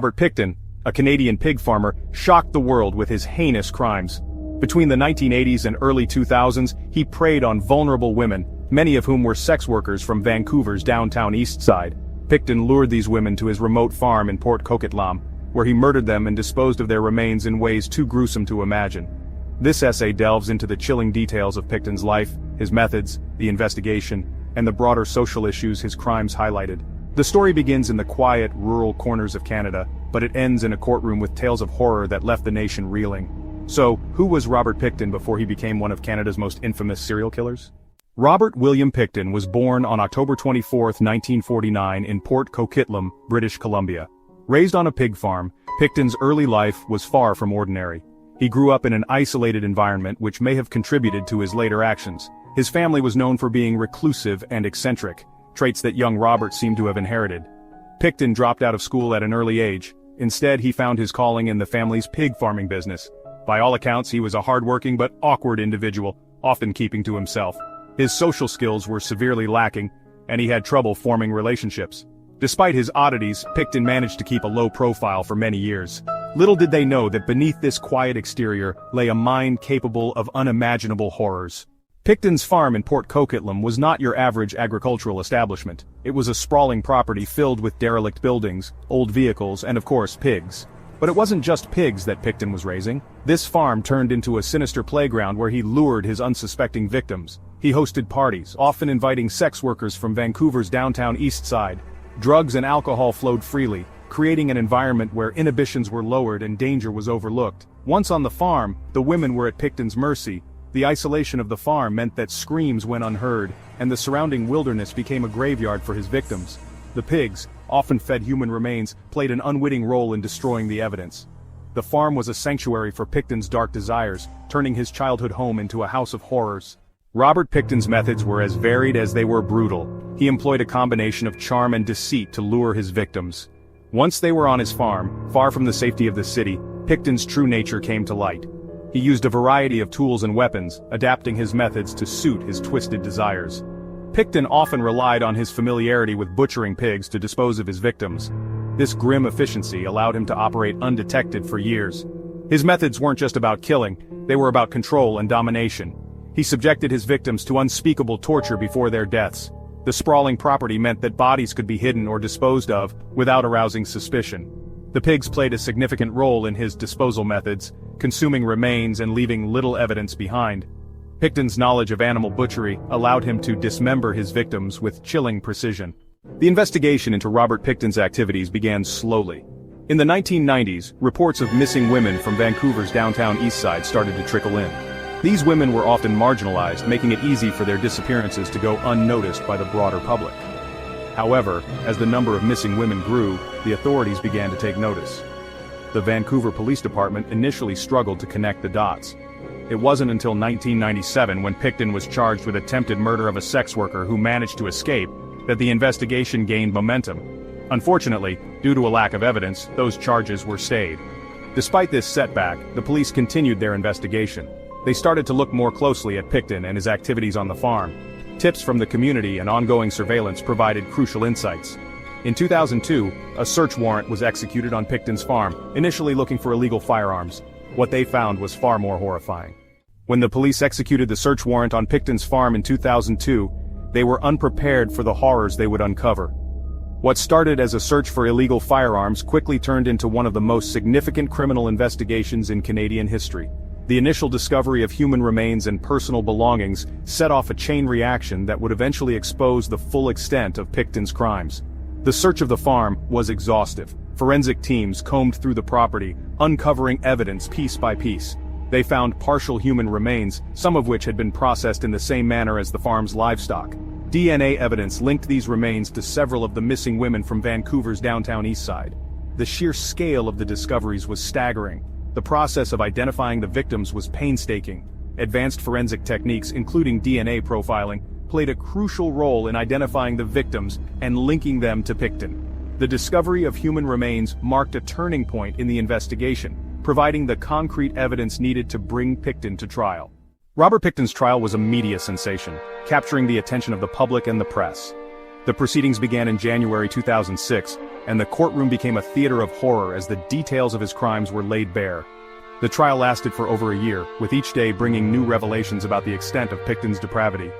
Robert Pickton, a Canadian pig farmer, shocked the world with his heinous crimes. Between the 1980s and early 2000s, he preyed on vulnerable women, many of whom were sex workers from Vancouver's downtown east side. Pickton lured these women to his remote farm in Port Coquitlam, where he murdered them and disposed of their remains in ways too gruesome to imagine. This essay delves into the chilling details of Pickton's life, his methods, the investigation, and the broader social issues his crimes highlighted. The story begins in the quiet, rural corners of Canada, but it ends in a courtroom with tales of horror that left the nation reeling. So, who was Robert Pickton before he became one of Canada's most infamous serial killers? Robert William Pickton was born on October 24, 1949 in Port Coquitlam, British Columbia. Raised on a pig farm, Pickton's early life was far from ordinary. He grew up in an isolated environment which may have contributed to his later actions. His family was known for being reclusive and eccentric, traits that young Robert seemed to have inherited. Pickton dropped out of school at an early age. Instead, he found his calling in the family's pig farming business. By all accounts, he was a hardworking but awkward individual, often keeping to himself. His social skills were severely lacking, and he had trouble forming relationships. Despite his oddities, Pickton managed to keep a low profile for many years. Little did they know that beneath this quiet exterior lay a mind capable of unimaginable horrors. Pickton's farm in Port Coquitlam was not your average agricultural establishment. It was a sprawling property filled with derelict buildings, old vehicles, and of course, pigs. But it wasn't just pigs that Pickton was raising. This farm turned into a sinister playground where he lured his unsuspecting victims. He hosted parties, often inviting sex workers from Vancouver's downtown east side. Drugs and alcohol flowed freely, creating an environment where inhibitions were lowered and danger was overlooked. Once on the farm, the women were at Pickton's mercy. The isolation of the farm meant that screams went unheard, and the surrounding wilderness became a graveyard for his victims. The pigs, often fed human remains, played an unwitting role in destroying the evidence. The farm was a sanctuary for Pickton's dark desires, turning his childhood home into a house of horrors. Robert Pickton's methods were as varied as they were brutal. He employed a combination of charm and deceit to lure his victims. Once they were on his farm, far from the safety of the city, Pickton's true nature came to light. He used a variety of tools and weapons, adapting his methods to suit his twisted desires. Pickton often relied on his familiarity with butchering pigs to dispose of his victims. This grim efficiency allowed him to operate undetected for years. His methods weren't just about killing, they were about control and domination. He subjected his victims to unspeakable torture before their deaths. The sprawling property meant that bodies could be hidden or disposed of without arousing suspicion. The pigs played a significant role in his disposal methods, consuming remains and leaving little evidence behind. Pickton's knowledge of animal butchery allowed him to dismember his victims with chilling precision. The investigation into Robert Pickton's activities began slowly. In the 1990s, reports of missing women from Vancouver's downtown east side started to trickle in. These women were often marginalized, making it easy for their disappearances to go unnoticed by the broader public. However, as the number of missing women grew, the authorities began to take notice. The Vancouver Police Department initially struggled to connect the dots. It wasn't until 1997, when Pickton was charged with attempted murder of a sex worker who managed to escape, that the investigation gained momentum. Unfortunately, due to a lack of evidence, those charges were stayed. Despite this setback, the police continued their investigation. They started to look more closely at Pickton and his activities on the farm. Tips from the community and ongoing surveillance provided crucial insights. In 2002, a search warrant was executed on Pickton's farm, initially looking for illegal firearms. What they found was far more horrifying. When the police executed the search warrant on Pickton's farm in 2002, they were unprepared for the horrors they would uncover. What started as a search for illegal firearms quickly turned into one of the most significant criminal investigations in Canadian history. The initial discovery of human remains and personal belongings set off a chain reaction that would eventually expose the full extent of Pickton's crimes. The search of the farm was exhaustive. Forensic teams combed through the property, uncovering evidence piece by piece. They found partial human remains, some of which had been processed in the same manner as the farm's livestock. DNA evidence linked these remains to several of the missing women from Vancouver's downtown east side. The sheer scale of the discoveries was staggering. The process of identifying the victims was painstaking. Advanced forensic techniques, including DNA profiling, played a crucial role in identifying the victims and linking them to Pickton. The discovery of human remains marked a turning point in the investigation, providing the concrete evidence needed to bring Pickton to trial. Robert Pickton's trial was a media sensation, capturing the attention of the public and the press. The proceedings began in January 2006, and the courtroom became a theater of horror as the details of his crimes were laid bare. The trial lasted for over a year, with each day bringing new revelations about the extent of Pickton's depravity.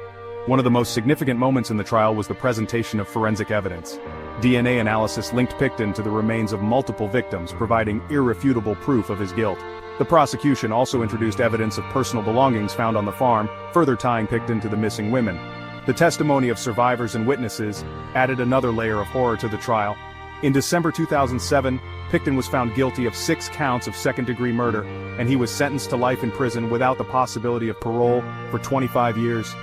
One of the most significant moments in the trial was the presentation of forensic evidence. DNA analysis linked Pickton to the remains of multiple victims, providing irrefutable proof of his guilt. The prosecution also introduced evidence of personal belongings found on the farm, further tying Pickton to the missing women. The testimony of survivors and witnesses added another layer of horror to the trial. In December 2007, Pickton was found guilty of 6 counts of second-degree murder, and he was sentenced to life in prison without the possibility of parole for 25 years.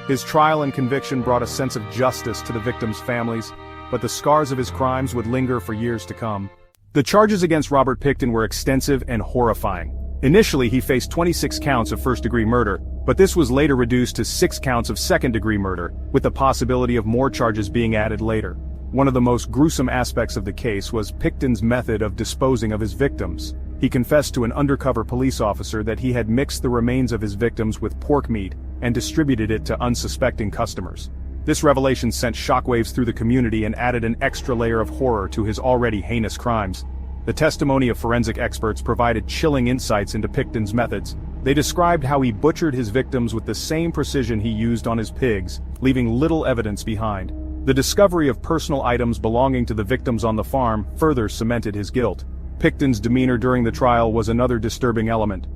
His trial and conviction brought a sense of justice to the victims' families, but the scars of his crimes would linger for years to come. The charges against Robert Pickton were extensive and horrifying. Initially, he faced 26 counts of first-degree murder, but this was later reduced to 6 counts of second-degree murder, with the possibility of more charges being added later. One of the most gruesome aspects of the case was Pickton's method of disposing of his victims. He confessed to an undercover police officer that he had mixed the remains of his victims with pork meat and distributed it to unsuspecting customers. This revelation sent shockwaves through the community and added an extra layer of horror to his already heinous crimes. The testimony of forensic experts provided chilling insights into Pickton's methods. They described how he butchered his victims with the same precision he used on his pigs, leaving little evidence behind. The discovery of personal items belonging to the victims on the farm further cemented his guilt. Pickton's demeanor during the trial was another disturbing element.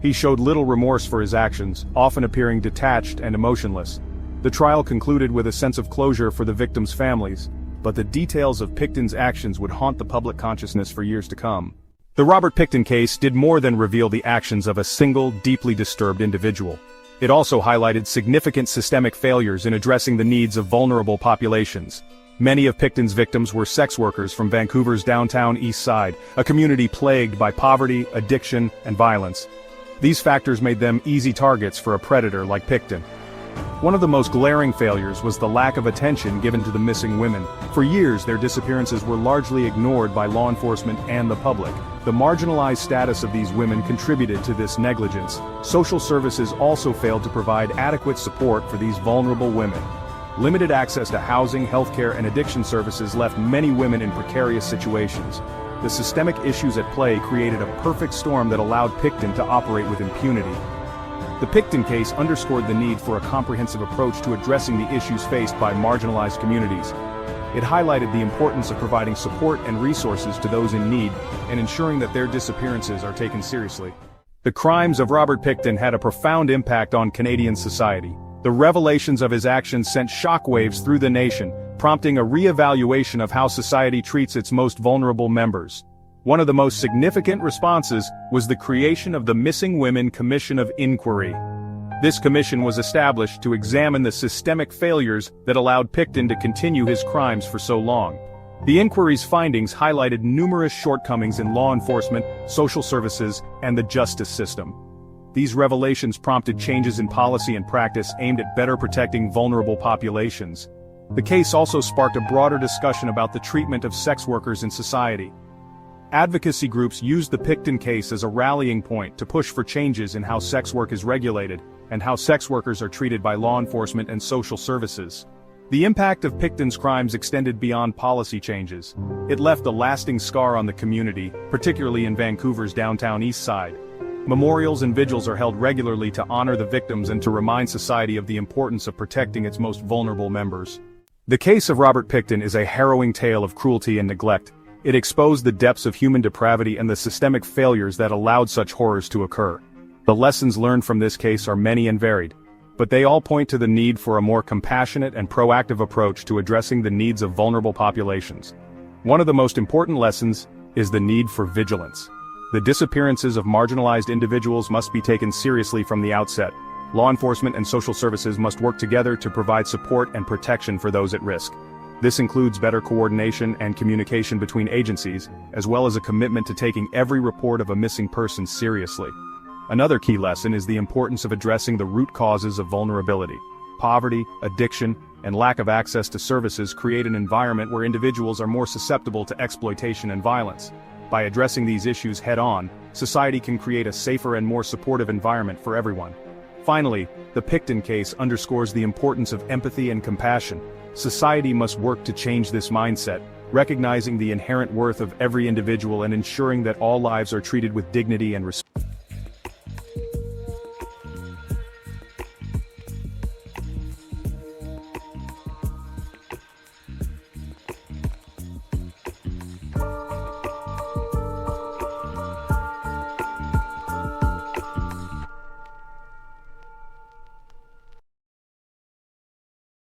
He showed little remorse for his actions, often appearing detached and emotionless. The trial concluded with a sense of closure for the victims' families, but the details of Pickton's actions would haunt the public consciousness for years to come. The Robert Pickton case did more than reveal the actions of a single, deeply disturbed individual. It also highlighted significant systemic failures in addressing the needs of vulnerable populations. Many of Pickton's victims were sex workers from Vancouver's downtown east side, a community plagued by poverty, addiction, and violence. These factors made them easy targets for a predator like Pickton. One of the most glaring failures was the lack of attention given to the missing women. For years, their disappearances were largely ignored by law enforcement and the public. The marginalized status of these women contributed to this negligence. Social services also failed to provide adequate support for these vulnerable women. Limited access to housing, healthcare, and addiction services left many women in precarious situations. The systemic issues at play created a perfect storm that allowed Pickton to operate with impunity. The Pickton case underscored the need for a comprehensive approach to addressing the issues faced by marginalized communities. It highlighted the importance of providing support and resources to those in need and ensuring that their disappearances are taken seriously. The crimes of Robert Pickton had a profound impact on Canadian society. The revelations of his actions sent shockwaves through the nation, prompting a re-evaluation of how society treats its most vulnerable members. One of the most significant responses was the creation of the Missing Women Commission of Inquiry. This commission was established to examine the systemic failures that allowed Pickton to continue his crimes for so long. The inquiry's findings highlighted numerous shortcomings in law enforcement, social services, and the justice system. These revelations prompted changes in policy and practice aimed at better protecting vulnerable populations. The case also sparked a broader discussion about the treatment of sex workers in society. Advocacy groups used the Pickton case as a rallying point to push for changes in how sex work is regulated and how sex workers are treated by law enforcement and social services. The impact of Pickton's crimes extended beyond policy changes. It left a lasting scar on the community, particularly in Vancouver's downtown east side. Memorials and vigils are held regularly to honor the victims and to remind society of the importance of protecting its most vulnerable members. The case of Robert Pickton is a harrowing tale of cruelty and neglect. It exposed the depths of human depravity and the systemic failures that allowed such horrors to occur. The lessons learned from this case are many and varied, but they all point to the need for a more compassionate and proactive approach to addressing the needs of vulnerable populations. One of the most important lessons is the need for vigilance. The disappearances of marginalized individuals must be taken seriously from the outset. Law enforcement and social services must work together to provide support and protection for those at risk. This includes better coordination and communication between agencies, as well as a commitment to taking every report of a missing person seriously. Another key lesson is the importance of addressing the root causes of vulnerability. Poverty, addiction, and lack of access to services create an environment where individuals are more susceptible to exploitation and violence. By addressing these issues head-on, society can create a safer and more supportive environment for everyone. Finally, the Pickton case underscores the importance of empathy and compassion. Society must work to change this mindset, recognizing the inherent worth of every individual and ensuring that all lives are treated with dignity and respect.